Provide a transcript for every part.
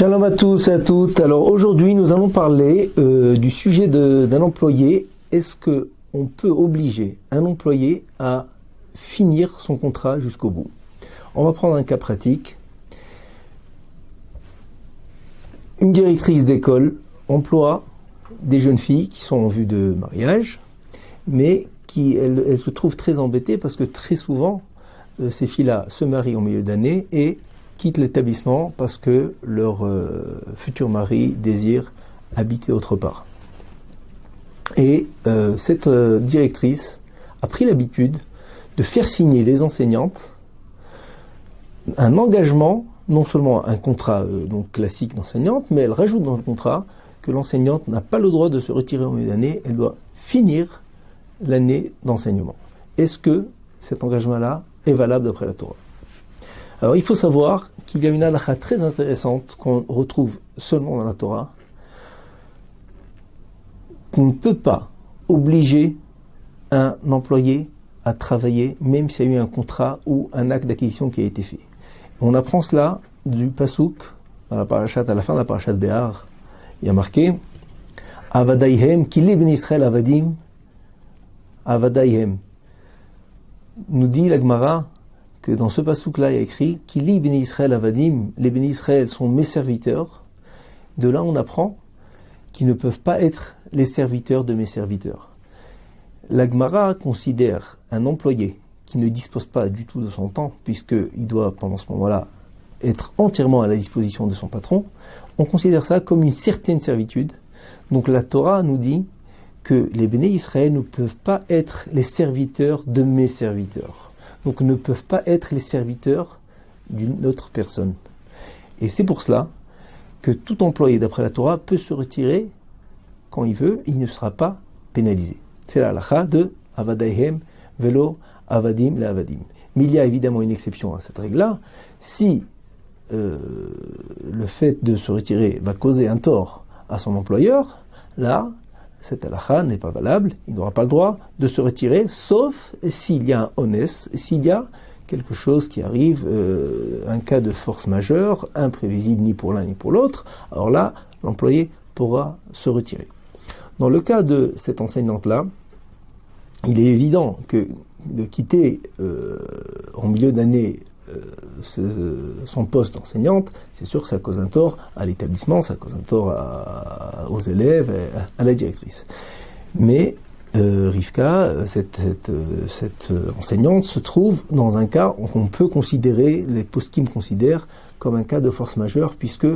Shalom à tous et à toutes. Alors aujourd'hui, nous allons parler du sujet d'un employé. Est-ce qu'on peut obliger un employé à finir son contrat jusqu'au bout? On va prendre un cas pratique. Une directrice d'école emploie des jeunes filles qui sont en vue de mariage, mais elles se trouvent très embêtées parce que très souvent, ces filles-là se marient en milieu d'année et quittent l'établissement parce que leur futur mari désire habiter autre part. Et cette directrice a pris l'habitude de faire signer les enseignantes un engagement, non seulement un contrat donc classique d'enseignante, mais elle rajoute dans le contrat que l'enseignante n'a pas le droit de se retirer en milieu d'année, elle doit finir l'année d'enseignement. Est-ce que cet engagement-là est valable d'après la Torah? Alors il faut savoir qu'il y a une halakha très intéressante qu'on retrouve seulement dans la Torah, qu'on ne peut pas obliger un employé à travailler même s'il y a eu un contrat ou un acte d'acquisition qui a été fait. On apprend cela du Pasouk, dans la parashat, à la fin de la parashat Béar. Il y a marqué Avadaihem, Kili ben Israël Avadim, Avadaihem. Nous dit la Gemara que dans ce pasouk-là, il y a écrit Kili ben Israël Avadim, les ben Israël sont mes serviteurs. De là, on apprend qu'ils ne peuvent pas être les serviteurs de mes serviteurs. La Gemara considère un employé qui ne dispose pas du tout de son temps, puisqu'il doit, pendant ce moment-là, être entièrement à la disposition de son patron. On considère ça comme une certaine servitude. Donc la Torah nous dit que les béné Israël ne peuvent pas être les serviteurs de mes serviteurs. Donc ne peuvent pas être les serviteurs d'une autre personne. Et c'est pour cela que tout employé, d'après la Torah, peut se retirer quand il veut, il ne sera pas pénalisé. C'est la halakha de Avadaihem velo Avadim le Avadim. Mais il y a évidemment une exception à cette règle-là. Si le fait de se retirer va causer un tort à son employeur, là, cette halakha n'est pas valable, il n'aura pas le droit de se retirer, sauf s'il y a un honest, s'il y a quelque chose qui arrive, un cas de force majeure, imprévisible ni pour l'un ni pour l'autre, alors là, l'employé pourra se retirer. Dans le cas de cette enseignante-là, il est évident que de quitter en milieu d'année son poste d'enseignante, c'est sûr que ça cause un tort à l'établissement, ça cause un tort aux élèves, à la directrice. Mais Rivka, cette enseignante, se trouve dans un cas qu'on peut considérer, les poskim considèrent comme un cas de force majeure, puisque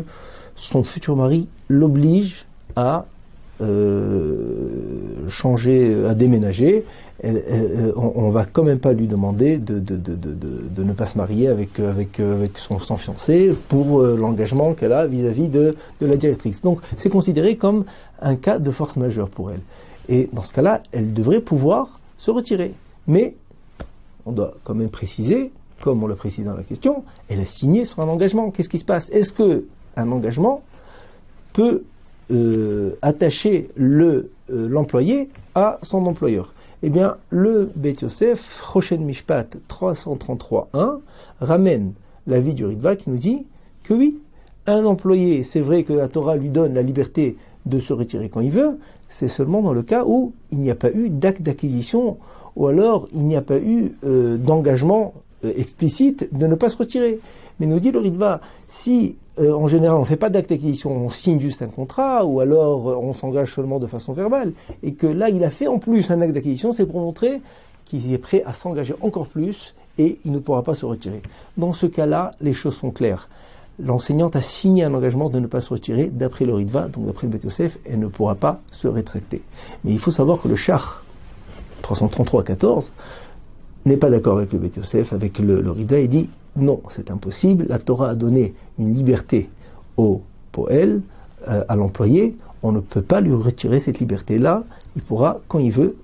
son futur mari l'oblige à changer, à déménager. On va quand même pas lui demander de ne pas se marier avec son fiancé pour l'engagement qu'elle a vis-à-vis de la directrice. Donc c'est considéré comme un cas de force majeure pour elle. Et dans ce cas-là, elle devrait pouvoir se retirer. Mais on doit quand même préciser, comme on l'a précisé dans la question, elle a signé sur un engagement. Qu'est-ce qui se passe? Est-ce que un engagement peut attacher l'employé à son employeur? Eh bien, le Beit Yosef, Choshen Mishpat 333.1, ramène l'avis du Ritva qui nous dit que oui, un employé, c'est vrai que la Torah lui donne la liberté de se retirer quand il veut, c'est seulement dans le cas où il n'y a pas eu d'acte d'acquisition ou alors il n'y a pas eu d'engagement explicite de ne pas se retirer. Mais nous dit le Ritva, si en général on ne fait pas d'acte d'acquisition, on signe juste un contrat, ou alors on s'engage seulement de façon verbale, et que là il a fait en plus un acte d'acquisition, c'est pour montrer qu'il est prêt à s'engager encore plus, et il ne pourra pas se retirer. Dans ce cas-là, les choses sont claires. L'enseignante a signé un engagement de ne pas se retirer, d'après le Ritva, donc d'après le Beit Yosef, elle ne pourra pas se rétracter. Mais il faut savoir que le Shach 333.14 n'est pas d'accord avec le Beit Yosef, avec le Ritva, il dit non, c'est impossible, la Torah a donné une liberté au poël, à l'employé, on ne peut pas lui retirer cette liberté-là, il pourra, quand il veut,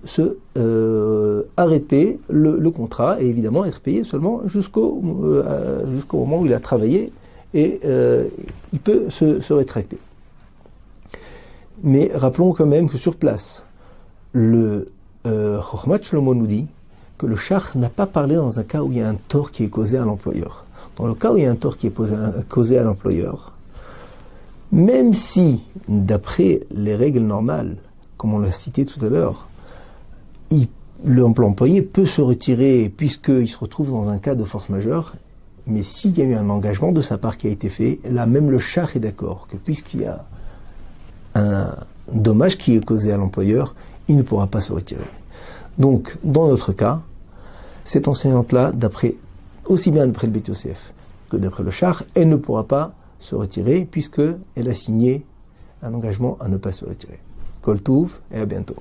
arrêter le contrat et évidemment être payé seulement jusqu'au moment où il a travaillé et il peut se rétracter. Mais rappelons quand même que sur place, le Chochmat Shlomo nous dit que le Shach n'a pas parlé dans un cas où il y a un tort qui est causé à l'employeur. Dans le cas où il y a un tort qui est causé à l'employeur, Même si, d'après les règles normales, comme on l'a cité tout à l'heure, l'employé peut se retirer puisqu'il se retrouve dans un cas de force majeure, mais s'il y a eu un engagement de sa part qui a été fait, là même le char est d'accord que puisqu'il y a un dommage qui est causé à l'employeur, il ne pourra pas se retirer. Donc, dans notre cas, cette enseignante-là, aussi bien d'après le BTOCF que d'après le char, elle ne pourra pas se retirer puisqu'elle a signé un engagement à ne pas se retirer. Kol Touv et à bientôt.